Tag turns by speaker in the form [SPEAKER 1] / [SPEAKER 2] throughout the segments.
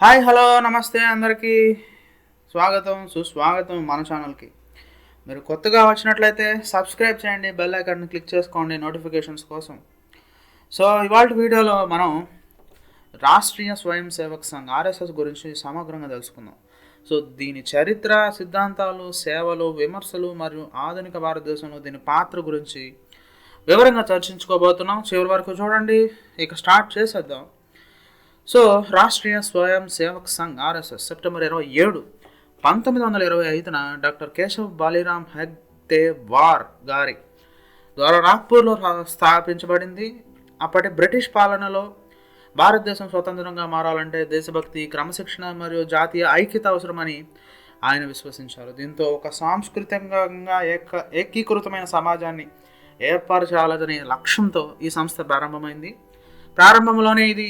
[SPEAKER 1] Hi hello నమస్తే అందరికీ స్వాగతం సుస్వాగతం మన ఛానల్కి. మీరు కొత్తగా వచ్చినట్లయితే సబ్స్క్రైబ్ చేయండి, బెల్ ఐకాన్ని క్లిక్ చేసుకోండి నోటిఫికేషన్స్ కోసం. సో ఇవాళ వీడియోలో మనం రాష్ట్రీయ స్వయం సేవక్ సంఘ్ ఆర్ఎస్ఎస్ గురించి సమగ్రంగా తెలుసుకుందాం. సో దీని చరిత్ర, సిద్ధాంతాలు, సేవలు, విమర్శలు మరియు ఆధునిక భారతదేశంలో దీని పాత్ర గురించి వివరంగా చర్చించుకోబోతున్నాం. చివరి వరకు చూడండి. ఇక స్టార్ట్ చేసేద్దాం. So Rashtriya Swayam Sevak Sangh RSS September 27, 1925 doctor Keshav Baliram హెగ్దేవార్ గారి ద్వారా నాగ్పూర్లో స్థాపించబడింది. అప్పటి బ్రిటిష్ పాలనలో భారతదేశం స్వతంత్రంగా మారాలంటే దేశభక్తి, క్రమశిక్షణ మరియు జాతీయ ఐక్యత అవసరమని ఆయన విశ్వసించారు. దీంతో ఒక సాంస్కృతికంగా ఏకీకృతమైన సమాజాన్ని ఏర్పరచాలనే లక్ష్యంతో ఈ సంస్థ ప్రారంభమైంది. ప్రారంభంలోనే ఇది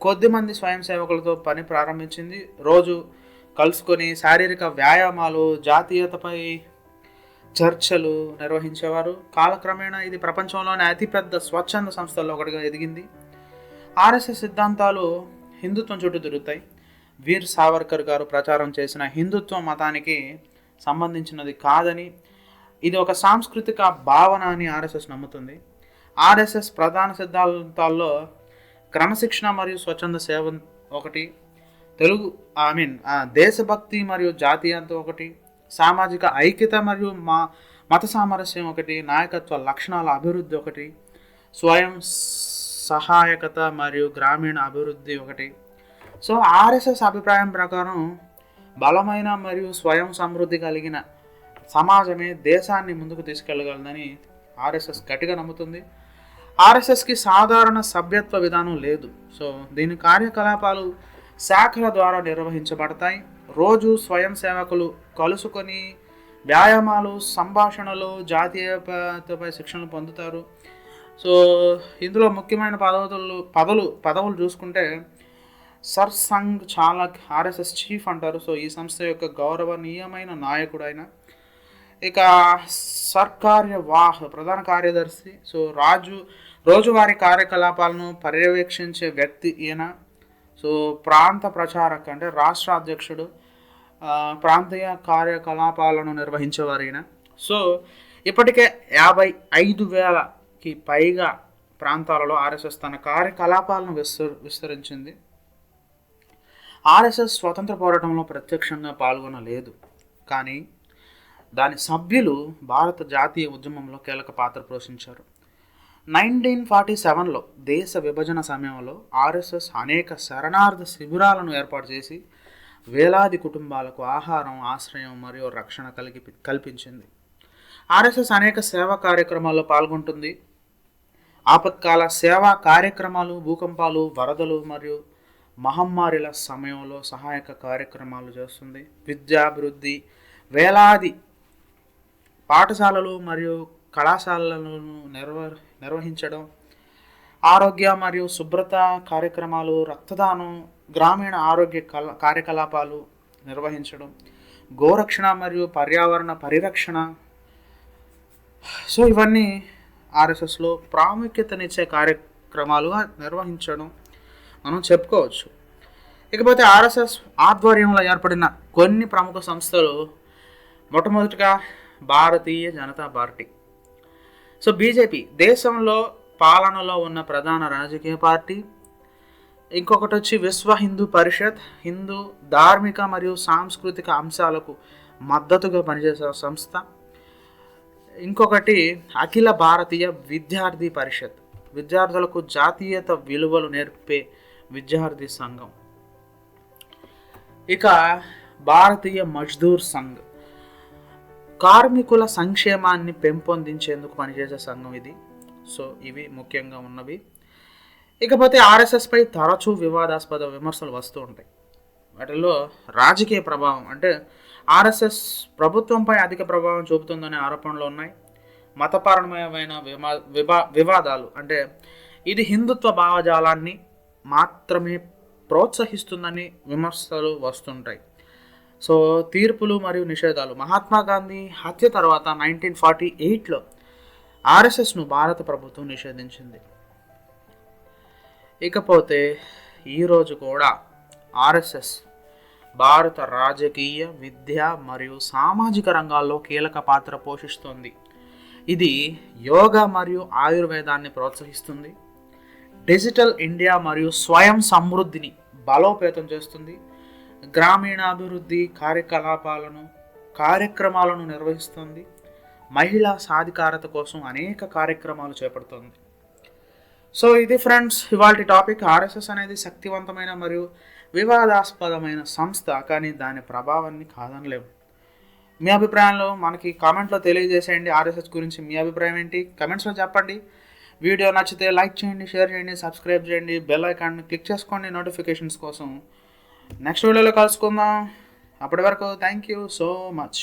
[SPEAKER 1] కొద్దిమంది స్వయం సేవకులతో పని ప్రారంభించింది. రోజు కలుసుకొని శారీరక వ్యాయామాలు, జాతీయతపై చర్చలు నిర్వహించేవారు. కాలక్రమేణా ఇది ప్రపంచంలోనే అతిపెద్ద స్వచ్ఛంద సంస్థల్లో ఒకటిగా ఎదిగింది. ఆర్ఎస్ఎస్ సిద్ధాంతాలు హిందుత్వం చుట్టూ తిరుగుతాయి. వీర్ సావర్కర్ గారు ప్రచారం చేసిన హిందుత్వం మతానికి సంబంధించినది కాదని, ఇది ఒక సాంస్కృతిక భావన అని ఆర్ఎస్ఎస్ నమ్ముతుంది. ఆర్ఎస్ఎస్ ప్రధాన సిద్ధాంతాల్లో క్రమశిక్షణ మరియు స్వచ్ఛంద సేవ ఒకటి, దేశభక్తి మరియు జాతీయత ఒకటి, సామాజిక ఐక్యత మరియు మత సామరస్యం ఒకటి, నాయకత్వ లక్షణాల అభివృద్ధి ఒకటి, స్వయం సహాయకత మరియు గ్రామీణ అభివృద్ధి ఒకటి. సో ఆర్ఎస్ఎస్ అభిప్రాయం ప్రకారం బలమైన మరియు స్వయం సమృద్ధి కలిగిన సమాజమే దేశాన్ని ముందుకు తీసుకెళ్ళగలదని ఆర్ఎస్ఎస్ గట్టిగా నమ్ముతుంది. ఆర్ఎస్ఎస్కి సాధారణ సభ్యత్వ విధానం లేదు. సో దీని కార్యకలాపాలు శాఖల ద్వారా నిర్వహించబడతాయి. రోజు స్వయం సేవకులు కలుసుకొని వ్యాయామాలు, సంభాషణలు, జాతీయతపై శిక్షణలు పొందుతారు. సో ఇందులో ముఖ్యమైన పదవులు చూసుకుంటే సర్ సంఘ్ చాలక్, ఆర్ఎస్ఎస్ చీఫ్ అంటారు. సో ఈ సంస్థ యొక్క గౌరవనీయమైన నాయకుడు ఆయన. ఇక సర్కార్యవాహ్, ప్రధాన కార్యదర్శి. సో రోజువారీ కార్యకలాపాలను పర్యవేక్షించే వ్యక్తి ఈయన. సో ప్రాంత ప్రచారక్ అంటే రాష్ట్ర అధ్యక్షుడు, ప్రాంతీయ కార్యకలాపాలను నిర్వహించేవారు ఈయన. సో ఇప్పటికే 55,000కి పైగా ప్రాంతాలలో ఆర్ఎస్ఎస్ తన కార్యకలాపాలను విస్తరించింది. ఆర్ఎస్ఎస్ స్వతంత్ర పోరాటంలో ప్రత్యక్షంగా పాల్గొనలేదు, కానీ దాని సభ్యులు భారత జాతీయ ఉద్యమంలో కీలక పాత్ర పోషించారు. 1947లో దేశ విభజన సమయంలో ఆర్ఎస్ఎస్ అనేక శరణార్థ శిబిరాలను ఏర్పాటు చేసి వేలాది కుటుంబాలకు ఆహారం, ఆశ్రయం మరియు రక్షణ కల్పించింది. ఆర్ఎస్ఎస్ అనేక సేవా కార్యక్రమాల్లో పాల్గొంటుంది. ఆపత్కాల సేవా కార్యక్రమాలు, భూకంపాలు, వరదలు మరియు మహమ్మారిల సమయంలో సహాయక కార్యక్రమాలు చేస్తుంది. విద్యాభివృద్ధి, వేలాది పాఠశాలలు మరియు కళాశాలలను నిర్వహించడం, ఆరోగ్య మరియు శుభ్రత కార్యక్రమాలు, రక్తదానం, గ్రామీణ ఆరోగ్య కార్యకలాపాలు నిర్వహించడం, గోరక్షణ మరియు పర్యావరణ పరిరక్షణ. సో ఇవన్నీ ఆర్ఎస్ఎస్లో ప్రాముఖ్యతనిచ్చే కార్యక్రమాలుగా నిర్వహించడం మనం చెప్పుకోవచ్చు. ఇకపోతే ఆర్ఎస్ఎస్ ఆధ్వర్యంలో ఏర్పడిన కొన్ని ప్రముఖ సంస్థలు, మొట్టమొదటిగా Bharatiya Janata party. So BJP దేశంలో పాలనలో ఉన్న ప్రధాన రాజకీయ పార్టీ. ఇంకొకటి వచ్చి విశ్వ హిందూ పరిషత్, హిందూ ధార్మిక మరియు సాంస్కృతిక అంశాలకు మద్దతుగా పనిచేసే సంస్థ. ఇంకొకటి అఖిల భారతీయ విద్యార్థి పరిషత్, విద్యార్థులకు జాతీయత విలువలు నేర్పే విద్యార్థి సంఘం. ఇక భారతీయ మజ్దూర్ సంఘ్, కార్మికుల సంక్షేమాన్ని పెంపొందించేందుకు పనిచేసే సంఘం ఇది. సో ఇవి ముఖ్యంగా ఉన్నవి. ఇకపోతే ఆర్ఎస్ఎస్పై తరచూ వివాదాస్పద విమర్శలు వస్తూ ఉంటాయి. వాటిల్లో రాజకీయ ప్రభావం అంటే ఆర్ఎస్ఎస్ ప్రభుత్వంపై అధిక ప్రభావం చూపుతుందనే ఆరోపణలు ఉన్నాయి. మతపరమైన వివాదాలు అంటే ఇది హిందుత్వ భావజాలాన్ని మాత్రమే ప్రోత్సహిస్తుందని విమర్శలు వస్తుంటాయి. సో తీర్పులు మరియు నిషేధాలు, మహాత్మా గాంధీ హత్య తర్వాత 1948లో ఆర్ఎస్ఎస్ను భారత ప్రభుత్వం నిషేధించింది. ఇకపోతే ఈరోజు కూడా ఆర్ఎస్ఎస్ భారత రాజకీయ, విద్య మరియు సామాజిక రంగాల్లో కీలక పాత్ర పోషిస్తుంది. ఇది యోగా మరియు ఆయుర్వేదాన్ని ప్రోత్సహిస్తుంది. డిజిటల్ ఇండియా మరియు స్వయం సమృద్ధిని బలోపేతం చేస్తుంది. గ్రామీణాభివృద్ధి కార్యక్రమాలను నిర్వహిస్తుంది. మహిళా సాధికారత కోసం అనేక కార్యక్రమాలు చేపడుతుంది. సో ఇది ఫ్రెండ్స్ ఇవాల్టి టాపిక్. ఆర్ఎస్ఎస్ అనేది శక్తివంతమైన మరియు వివాదాస్పదమైన సంస్థ, కానీ దాని ప్రభావాన్ని కాదనలేము. మీ అభిప్రాయంలో మనకి కామెంట్లో తెలియజేసేయండి. ఆర్ఎస్ఎస్ గురించి మీ అభిప్రాయం ఏంటి కమెంట్స్లో చెప్పండి. వీడియో నచ్చితే లైక్ చేయండి, షేర్ చేయండి, సబ్స్క్రైబ్ చేయండి, బెల్ ఐకాన్ని క్లిక్ చేసుకోండి నోటిఫికేషన్స్ కోసం. నెక్స్ట్ వీడియోలో కలుసుకుందాం. అప్పటి వరకు థ్యాంక్ యూ సో మచ్.